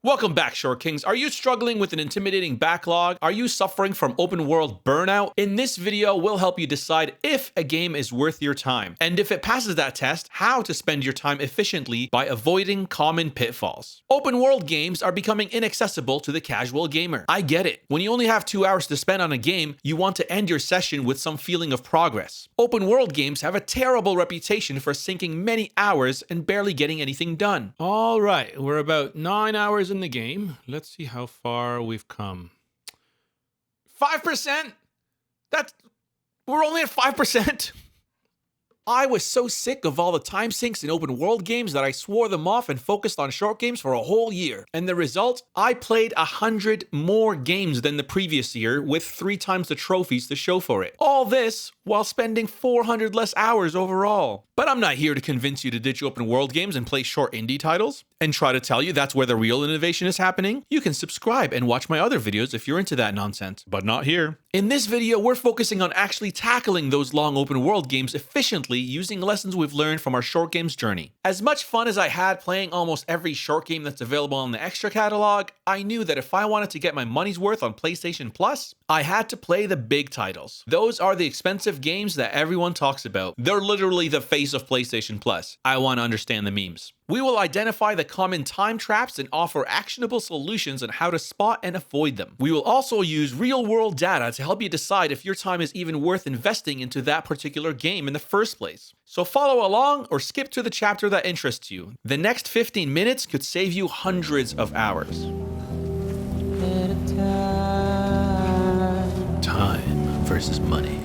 Welcome back, Chore Kings. Are you struggling with an intimidating backlog? Are you suffering from open world burnout? In this video, we'll help you decide if a game is worth your time, and if it passes that test, how to spend your time efficiently by avoiding common pitfalls. Open world games are becoming inaccessible to the casual gamer. I get it. When you only have 2 hours to spend on a game, you want to end your session with some feeling of progress. Open world games have a terrible reputation for sinking many hours and barely getting anything done. All right, we're about 9 hours in the game. Let's see how far we've come. 5%? We're only at 5%. I was so sick of all the time sinks in open world games that I swore them off and focused on short games for a whole year. And the result? I played 100 more games than the previous year with 3 times the trophies to show for it. All this while spending 400 less hours overall. But I'm not here to convince you to ditch open world games and play short indie titles and try to tell you that's where the real innovation is happening. You can subscribe and watch my other videos if you're into that nonsense, but not here. In this video, we're focusing on actually tackling those long open world games efficiently using lessons we've learned from our short games journey. As much fun as I had playing almost every short game that's available on the extra catalog, I knew that if I wanted to get my money's worth on PlayStation Plus, I had to play the big titles. Those are the expensive games that everyone talks about. They're literally the face of PlayStation Plus. I want to understand the memes. We will identify the common time traps and offer actionable solutions on how to spot and avoid them. We will also use real-world data to help you decide if your time is even worth investing into that particular game in the first place. So follow along or skip to the chapter that interests you. The next 15 minutes could save you hundreds of hours. Time versus money.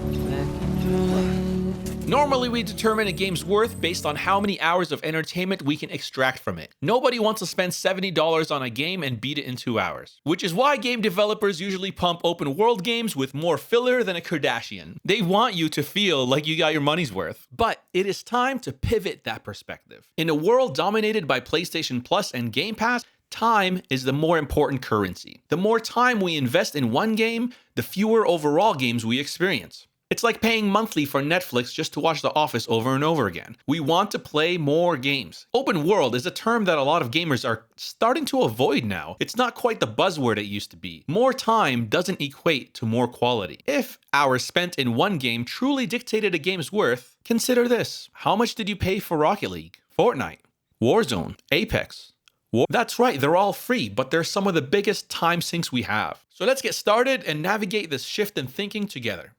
Normally, we determine a game's worth based on how many hours of entertainment we can extract from it. Nobody wants to spend $70 on a game and beat it in 2 hours. Which is why game developers usually pump open world games with more filler than a Kardashian. They want you to feel like you got your money's worth. But it is time to pivot that perspective. In a world dominated by PlayStation Plus and Game Pass, time is the more important currency. The more time we invest in one game, the fewer overall games we experience. It's like paying monthly for Netflix just to watch The Office over and over again. We want to play more games. Open world is a term that a lot of gamers are starting to avoid now. It's not quite the buzzword it used to be. More time doesn't equate to more quality. If hours spent in one game truly dictated a game's worth, consider this. How much did you pay for Rocket League, Fortnite, Warzone, Apex? That's right, they're all free, but they're some of the biggest time sinks we have. So let's get started and navigate this shift in thinking together.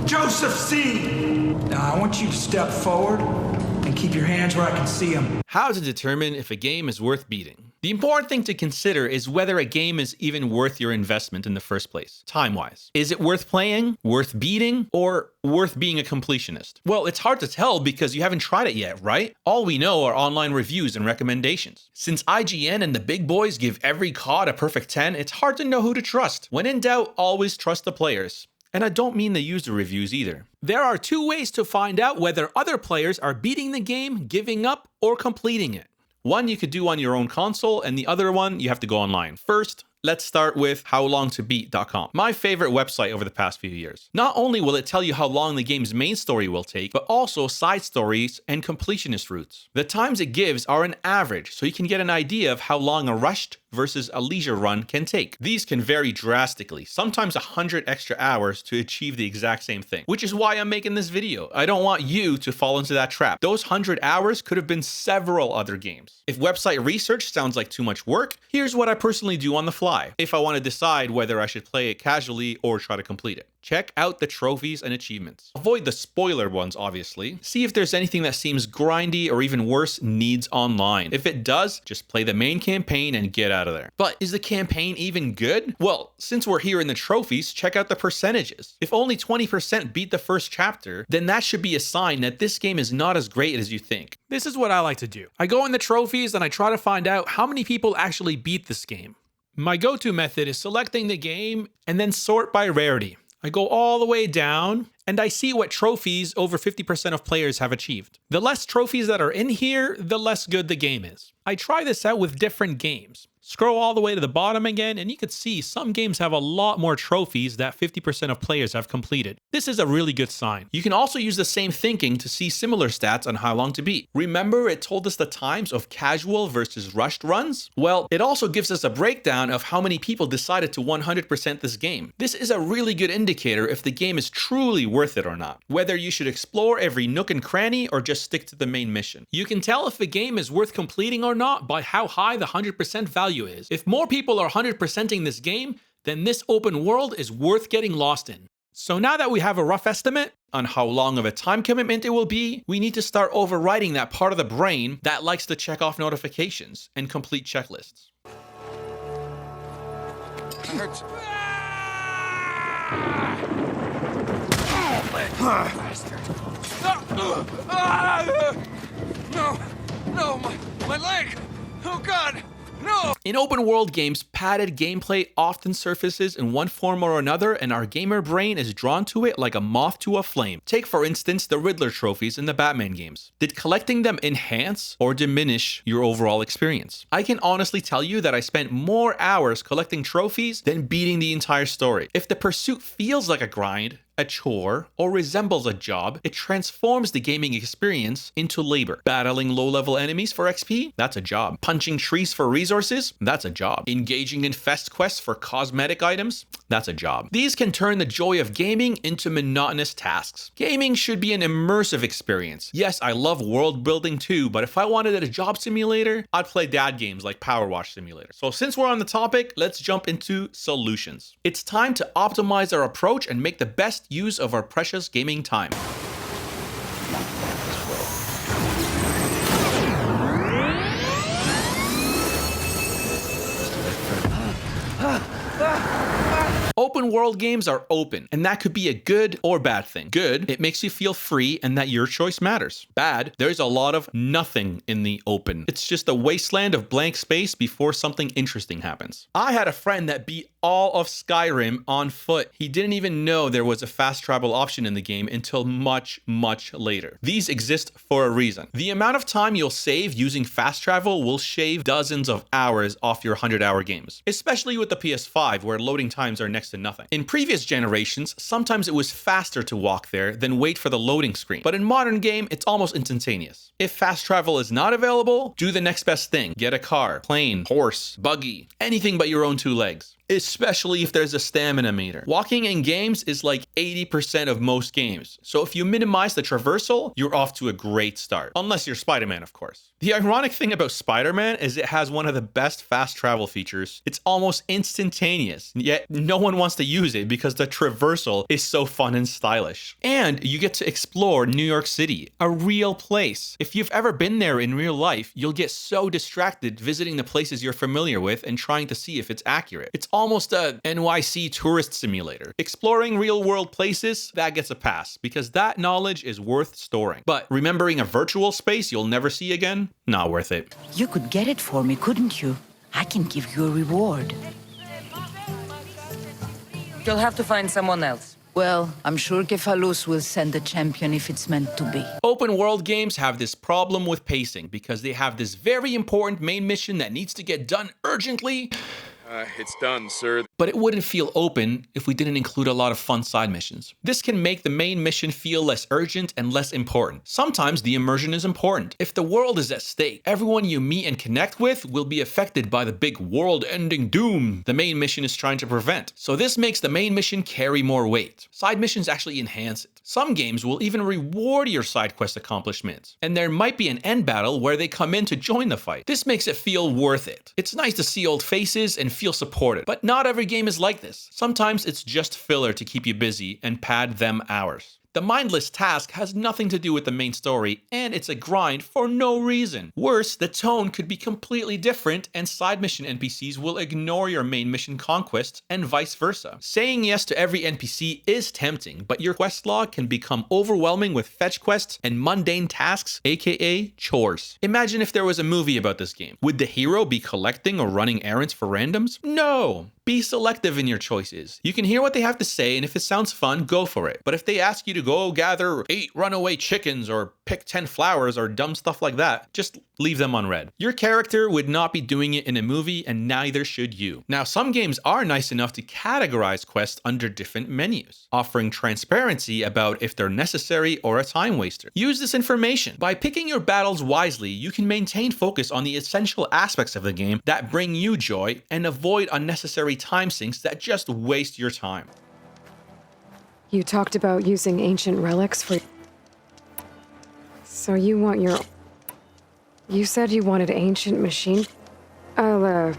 Joseph C. Now I want you to step forward and keep your hands where I can see them. How to determine if a game is worth beating. The important thing to consider is whether a game is even worth your investment in the first place, time-wise. Is it worth playing, worth beating, or worth being a completionist? Well, it's hard to tell because you haven't tried it yet, right? All we know are online reviews and recommendations. Since IGN and the big boys give every COD a perfect 10, it's hard to know who to trust. When in doubt, always trust the players. And I don't mean the user reviews either. There are 2 ways to find out whether other players are beating the game, giving up, or completing it. One you could do on your own console, and the other one you have to go online. First, let's start with howlongtobeat.com, my favorite website over the past few years. Not only will it tell you how long the game's main story will take, but also side stories and completionist routes. The times it gives are an average, so you can get an idea of how long a rushed versus a leisure run can take. These can vary drastically, sometimes 100 extra hours to achieve the exact same thing, which is why I'm making this video. I don't want you to fall into that trap. Those 100 hours could have been several other games. If website research sounds like too much work, here's what I personally do on the fly, if I want to decide whether I should play it casually or try to complete it. Check out the trophies and achievements. Avoid the spoiler ones, obviously. See if there's anything that seems grindy or even worse, needs online. If it does, just play the main campaign and get out of there. But is the campaign even good? Well, since we're here in the trophies, check out the percentages. If only 20% beat the first chapter, then that should be a sign that this game is not as great as you think. This is what I like to do. I go in the trophies and I try to find out how many people actually beat this game. My go-to method is selecting the game and then sort by rarity. I go all the way down and I see what trophies over 50% of players have achieved. The less trophies that are in here, the less good the game is. I try this out with different games. Scroll all the way to the bottom again, and you can see some games have a lot more trophies that 50% of players have completed. This is a really good sign. You can also use the same thinking to see similar stats on how long to beat. Remember it told us the times of casual versus rushed runs? Well, it also gives us a breakdown of how many people decided to 100% this game. This is a really good indicator if the game is truly worth it or not, whether you should explore every nook and cranny or just stick to the main mission. You can tell if the game is worth completing or not by how high the 100% value is. If more people are 100%ing this game, then this open world is worth getting lost in. So now that we have a rough estimate on how long of a time commitment it will be, we need to start overriding that part of the brain that likes to check off notifications and complete checklists. Hurts. No, my leg! Oh God! No! In open world games, padded gameplay often surfaces in one form or another, and our gamer brain is drawn to it like a moth to a flame. Take for instance the Riddler trophies in the Batman games. Did collecting them enhance or diminish your overall experience? I can honestly tell you that I spent more hours collecting trophies than beating the entire story. If the pursuit feels like a grind, a chore, or resembles a job, it transforms the gaming experience into labor. Battling low-level enemies for XP? That's a job. Punching trees for resources? That's a job. Engaging in fest quests for cosmetic items? That's a job. These can turn the joy of gaming into monotonous tasks. Gaming should be an immersive experience. Yes, I love world building too, but if I wanted a job simulator, I'd play dad games like Power Wash Simulator. So since we're on the topic, let's jump into solutions. It's time to optimize our approach and make the best use of our precious gaming time. Open world games are open, and that could be a good or bad thing. Good, it makes you feel free and that your choice matters. Bad, there's a lot of nothing in the open. It's just a wasteland of blank space before something interesting happens. I had a friend that beat all of Skyrim on foot. He didn't even know there was a fast travel option in the game until much, much later. These exist for a reason. The amount of time you'll save using fast travel will shave dozens of hours off your 100-hour games, especially with the PS5 where loading times are next to nothing. In previous generations, sometimes it was faster to walk there than wait for the loading screen, but in modern game, it's almost instantaneous. If fast travel is not available, do the next best thing. Get a car, plane, horse, buggy, anything but your own two legs. Especially if there's a stamina meter. Walking in games is like 80% of most games, so if you minimize the traversal, you're off to a great start. Unless you're Spider-Man, of course. The ironic thing about Spider-Man is it has one of the best fast travel features. It's almost instantaneous, yet no one wants to use it because the traversal is so fun and stylish. And you get to explore New York City, a real place. If you've ever been there in real life, you'll get so distracted visiting the places you're familiar with and trying to see if it's accurate. It's almost a NYC tourist simulator. Exploring real-world places, that gets a pass, because that knowledge is worth storing. But remembering a virtual space you'll never see again? Not worth it. You could get it for me, couldn't you? I can give you a reward. You'll have to find someone else. Well, I'm sure Kefalus will send a champion if it's meant to be. Open world games have this problem with pacing because they have this very important main mission that needs to get done urgently. It's done, sir. But it wouldn't feel open if we didn't include a lot of fun side missions. This can make the main mission feel less urgent and less important. Sometimes the immersion is important. If the world is at stake, everyone you meet and connect with will be affected by the big world-ending doom the main mission is trying to prevent. So this makes the main mission carry more weight. Side missions actually enhance it. Some games will even reward your side quest accomplishments, and there might be an end battle where they come in to join the fight. This makes it feel worth it. It's nice to see old faces and feel supported, but not every game is like this. Sometimes it's just filler to keep you busy and pad them hours. The mindless task has nothing to do with the main story, and it's a grind for no reason. Worse, the tone could be completely different, and side mission NPCs will ignore your main mission conquests, and vice versa. Saying yes to every NPC is tempting, but your quest log can become overwhelming with fetch quests and mundane tasks, aka chores. Imagine if there was a movie about this game. Would the hero be collecting or running errands for randoms? No! Be selective in your choices. You can hear what they have to say, and if it sounds fun, go for it. But if they ask you to go gather 8 runaway chickens or pick 10 flowers or dumb stuff like that, just leave them unread. Your character would not be doing it in a movie, and neither should you. Now, some games are nice enough to categorize quests under different menus, offering transparency about if they're necessary or a time waster. Use this information. By picking your battles wisely, you can maintain focus on the essential aspects of the game that bring you joy and avoid unnecessary time sinks that just waste your time. You talked about using ancient relics for... So you want your... You said you wanted ancient machine? I'll,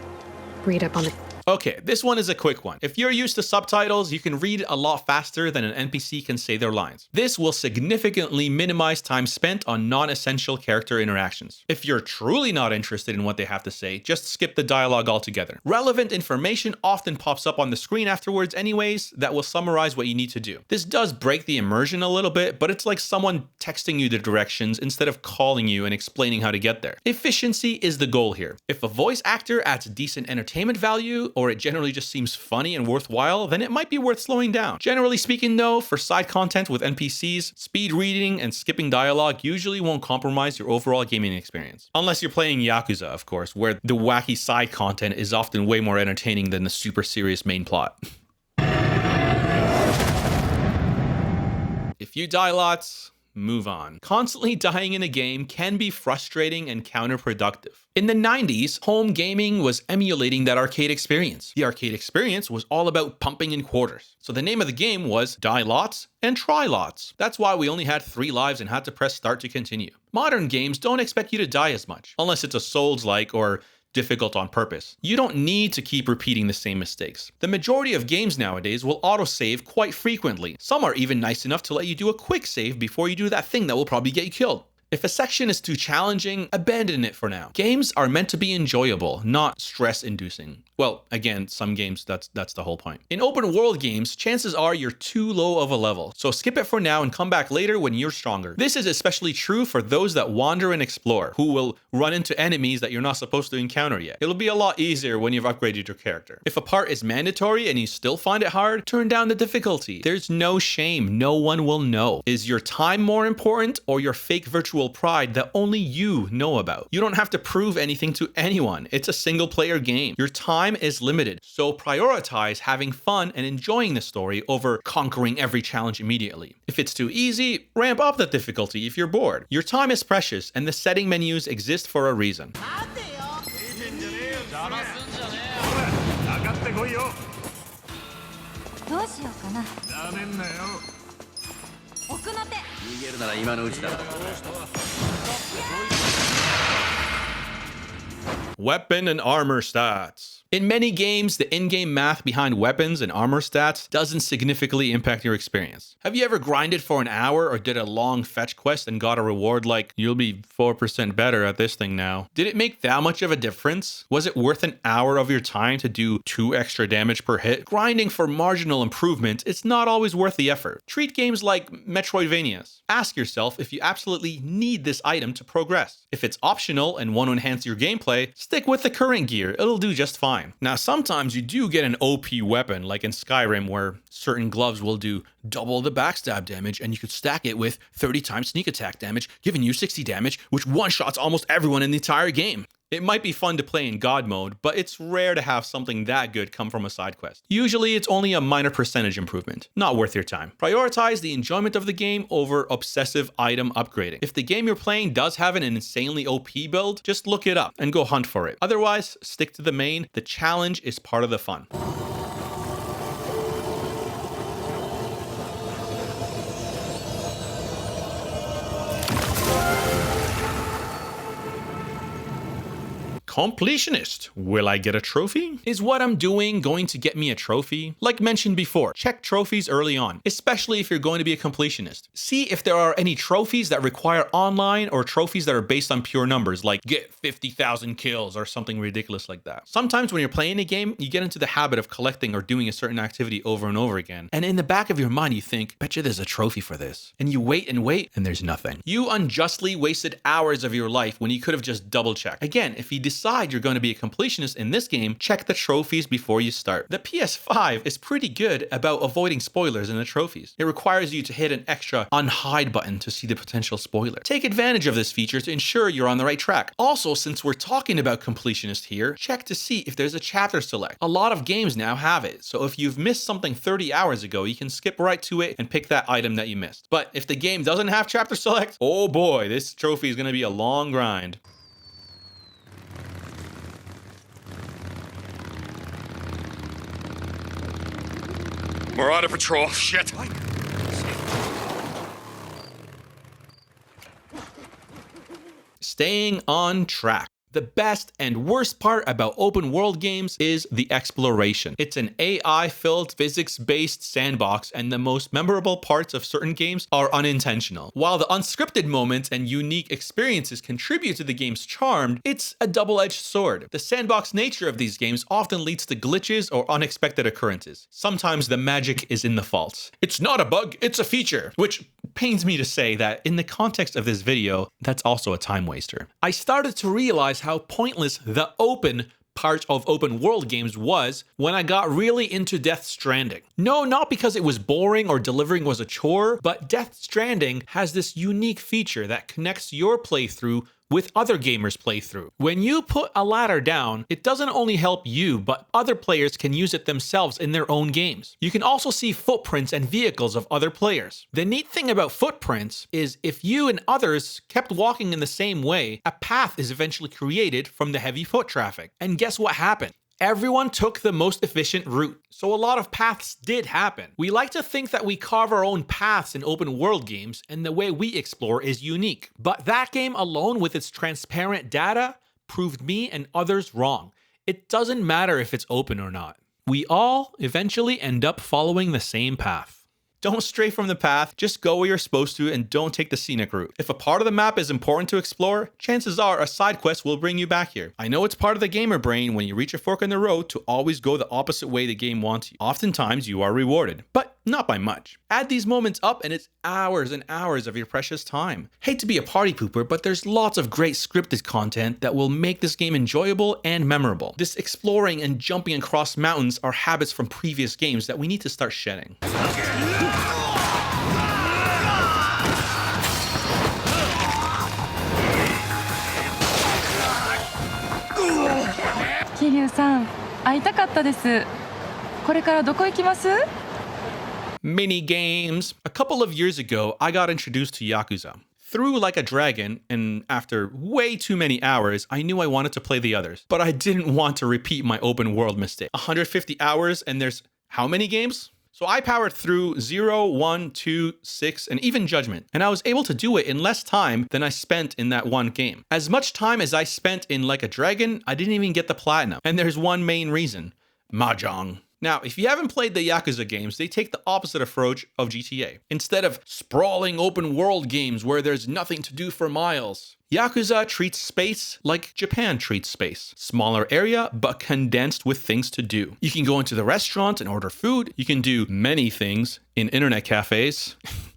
read up on it. Okay, this one is a quick one. If you're used to subtitles, you can read a lot faster than an NPC can say their lines. This will significantly minimize time spent on non-essential character interactions. If you're truly not interested in what they have to say, just skip the dialogue altogether. Relevant information often pops up on the screen afterwards anyways that will summarize what you need to do. This does break the immersion a little bit, but it's like someone texting you the directions instead of calling you and explaining how to get there. Efficiency is the goal here. If a voice actor adds decent entertainment value, or it generally just seems funny and worthwhile, then it might be worth slowing down. Generally speaking though, for side content with NPCs, speed reading and skipping dialogue usually won't compromise your overall gaming experience. Unless you're playing Yakuza, of course, where the wacky side content is often way more entertaining than the super serious main plot. If you die lots, move on. Constantly dying in a game can be frustrating and counterproductive. In the 90s, home gaming was emulating that arcade experience. The arcade experience was all about pumping in quarters. So the name of the game was Die Lots and Try Lots. That's why we only had 3 lives and had to press start to continue. Modern games don't expect you to die as much, unless it's a Souls-like or difficult on purpose. You don't need to keep repeating the same mistakes. The majority of games nowadays will autosave quite frequently. Some are even nice enough to let you do a quick save before you do that thing that will probably get you killed. If a section is too challenging, abandon it for now. Games are meant to be enjoyable, not stress-inducing. Well, again, some games, that's the whole point. In open world games, chances are you're too low of a level, so skip it for now and come back later when you're stronger. This is especially true for those that wander and explore, who will run into enemies that you're not supposed to encounter yet. It'll be a lot easier when you've upgraded your character. If a part is mandatory and you still find it hard, turn down the difficulty. There's no shame, no one will know. Is your time more important or your fake virtual pride that only you know about? You don't have to prove anything to anyone. It's a single player game. Your time is limited, so prioritize having fun and enjoying the story over conquering every challenge immediately. If it's too easy, ramp up the difficulty if you're bored. Your time is precious and the setting menus exist for a reason. Weapon and armor stats. In many games, the in-game math behind weapons and armor stats doesn't significantly impact your experience. Have you ever grinded for an hour or did a long fetch quest and got a reward like, you'll be 4% better at this thing now? Did it make that much of a difference? Was it worth an hour of your time to do 2 extra damage per hit? Grinding for marginal improvement, it's not always worth the effort. Treat games like Metroidvanias. Ask yourself if you absolutely need this item to progress. If it's optional and want to enhance your gameplay, stick with the current gear, it'll do just fine. Now, sometimes you do get an OP weapon, like in Skyrim, where certain gloves will do double the backstab damage, and you could stack it with 30 times sneak attack damage, giving you 60 damage, which one-shots almost everyone in the entire game. It might be fun to play in God mode, but it's rare to have something that good come from a side quest. Usually it's only a minor percentage improvement, not worth your time. Prioritize the enjoyment of the game over obsessive item upgrading. If the game you're playing does have an insanely OP build, just look it up and go hunt for it. Otherwise, stick to the main. The challenge is part of the fun. Completionist. Will I get a trophy? Is what I'm doing going to get me a trophy? Like mentioned before, check trophies early on, especially if you're going to be a completionist. See if there are any trophies that require online or trophies that are based on pure numbers, like get 50,000 kills or something ridiculous like that. Sometimes when you're playing a game, you get into the habit of collecting or doing a certain activity over and over again. And in the back of your mind, you think, betcha there's a trophy for this. And you wait, and there's nothing. You unjustly wasted hours of your life when you could have just double checked. Again, if you decide decide you're going to be a completionist in this game, check the trophies before you start. The PS5 is pretty good about avoiding spoilers in the trophies. It requires you to hit an extra unhide button to see the potential spoiler. Take advantage of this feature to ensure you're on the right track. Also, since we're talking about completionist here, check to see if there's a chapter select. A lot of games now have it, so if you've missed something 30 hours ago, you can skip right to it and pick that item that you missed. But if the game doesn't have chapter select, oh boy, this trophy is going to be a long grind. We're on a patrol. Shit. Staying on track. The best and worst part about open world games is the exploration. It's an AI-filled, physics-based sandbox, and the most memorable parts of certain games are unintentional. While the unscripted moments and unique experiences contribute to the game's charm, it's a double-edged sword. The sandbox nature of these games often leads to glitches or unexpected occurrences. Sometimes the magic is in the faults. It's not a bug, it's a feature, which pains me to say that in the context of this video, that's also a time waster. I started to realize how pointless the open part of open world games was when I got really into Death Stranding. No, not because it was boring or delivering was a chore, but Death Stranding has this unique feature that connects your playthrough with other gamers' playthrough. When you put a ladder down, it doesn't only help you, but other players can use it themselves in their own games. You can also see footprints and vehicles of other players. The neat thing about footprints is if you and others kept walking in the same way, a path is eventually created from the heavy foot traffic. And guess what happened? Everyone took the most efficient route, so a lot of paths did happen. We like to think that we carve our own paths in open world games, and the way we explore is unique. But that game alone with its transparent data proved me and others wrong. It doesn't matter if it's open or not. We all eventually end up following the same path. Don't stray from the path, just go where you're supposed to and don't take the scenic route. If a part of the map is important to explore, chances are a side quest will bring you back here. I know it's part of the gamer brain when you reach a fork in the road to always go the opposite way the game wants you. Oftentimes you are rewarded, but not by much. Add these moments up and it's hours and hours of your precious time. Hate to be a party pooper, but there's lots of great scripted content that will make this game enjoyable and memorable. This exploring and jumping across mountains are habits from previous games that we need to start shedding. Mini games. A couple of years ago, I got introduced to Yakuza. Through Like a Dragon, and after way too many hours, I knew I wanted to play the others. But I didn't want to repeat my open world mistake. 150 hours and there's how many games? So I powered through 0, 1, 2, 6, and even Judgment. And I was able to do it in less time than I spent in that one game. As much time as I spent in Like a Dragon, I didn't even get the platinum. And there's one main reason. Mahjong. Now, if you haven't played the Yakuza games, they take the opposite approach of GTA. Instead of sprawling open world games where there's nothing to do for miles, Yakuza treats space like Japan treats space. Smaller area, but condensed with things to do. You can go into the restaurant and order food. You can do many things in internet cafes.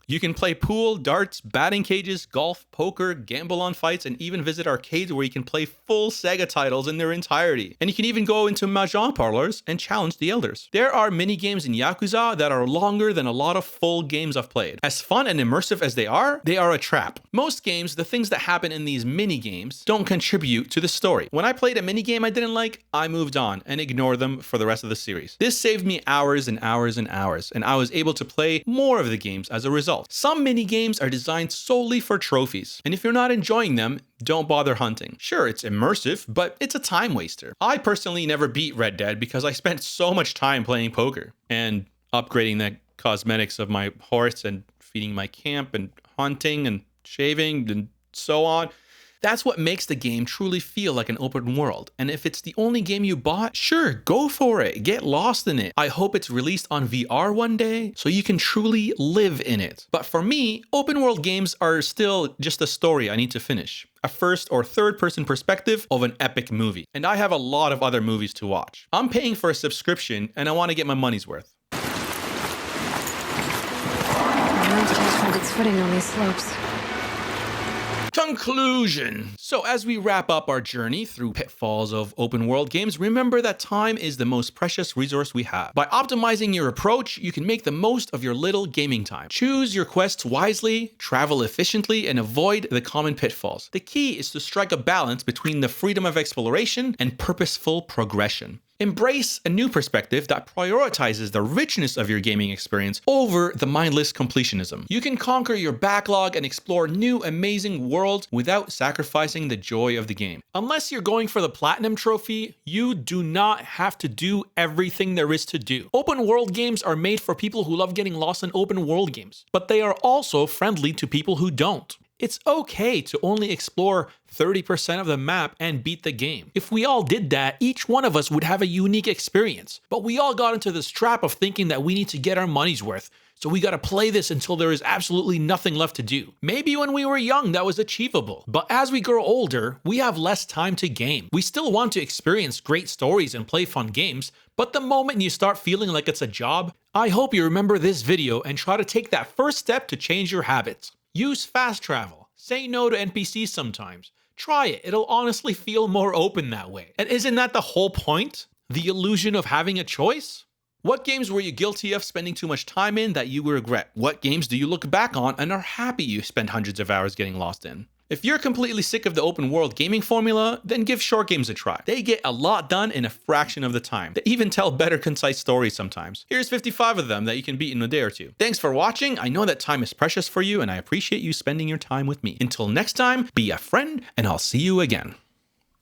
You can play pool, darts, batting cages, golf, poker, gamble on fights, and even visit arcades where you can play full Sega titles in their entirety. And you can even go into mahjong parlors and challenge the elders. There are mini games in Yakuza that are longer than a lot of full games I've played. As fun and immersive as they are a trap. Most games, the things that happen in these mini games don't contribute to the story. When I played a mini game I didn't like, I moved on and ignored them for the rest of the series. This saved me hours and hours and hours, and I was able to play more of the games as a result. Some mini games are designed solely for trophies, and if you're not enjoying them, don't bother hunting. Sure, it's immersive, but it's a time waster. I personally never beat Red Dead because I spent so much time playing poker and upgrading the cosmetics of my horse and feeding my camp and hunting and shaving and so on. That's what makes the game truly feel like an open world. And if it's the only game you bought, sure, go for it. Get lost in it. I hope it's released on VR one day so you can truly live in it. But for me, open world games are still just a story I need to finish. A first or third person perspective of an epic movie. And I have a lot of other movies to watch. I'm paying for a subscription and I want to get my money's worth. The road just found its footing on these slopes. Conclusion. So as we wrap up our journey through pitfalls of open world games, remember that time is the most precious resource we have. By optimizing your approach, you can make the most of your little gaming time. Choose your quests wisely, travel efficiently, and avoid the common pitfalls. The key is to strike a balance between the freedom of exploration and purposeful progression. Embrace a new perspective that prioritizes the richness of your gaming experience over the mindless completionism. You can conquer your backlog and explore new amazing worlds without sacrificing the joy of the game. Unless you're going for the platinum trophy, you do not have to do everything there is to do. Open world games are made for people who love getting lost in open world games, but they are also friendly to people who don't. It's okay to only explore 30% of the map and beat the game. If we all did that, each one of us would have a unique experience. But we all got into this trap of thinking that we need to get our money's worth, so we gotta play this until there is absolutely nothing left to do. Maybe when we were young that was achievable, but as we grow older, we have less time to game. We still want to experience great stories and play fun games, but the moment you start feeling like it's a job, I hope you remember this video and try to take that first step to change your habits. Use fast travel. Say no to NPCs sometimes. Try it. It'll honestly feel more open that way. And isn't that the whole point? The illusion of having a choice? What games were you guilty of spending too much time in that you regret? What games do you look back on and are happy you spent hundreds of hours getting lost in? If you're completely sick of the open world gaming formula, then give short games a try. They get a lot done in a fraction of the time. They even tell better concise stories sometimes. Here's 55 of them that you can beat in a day or two. Thanks for watching. I know that time is precious for you and I appreciate you spending your time with me. Until next time, be a friend and I'll see you again.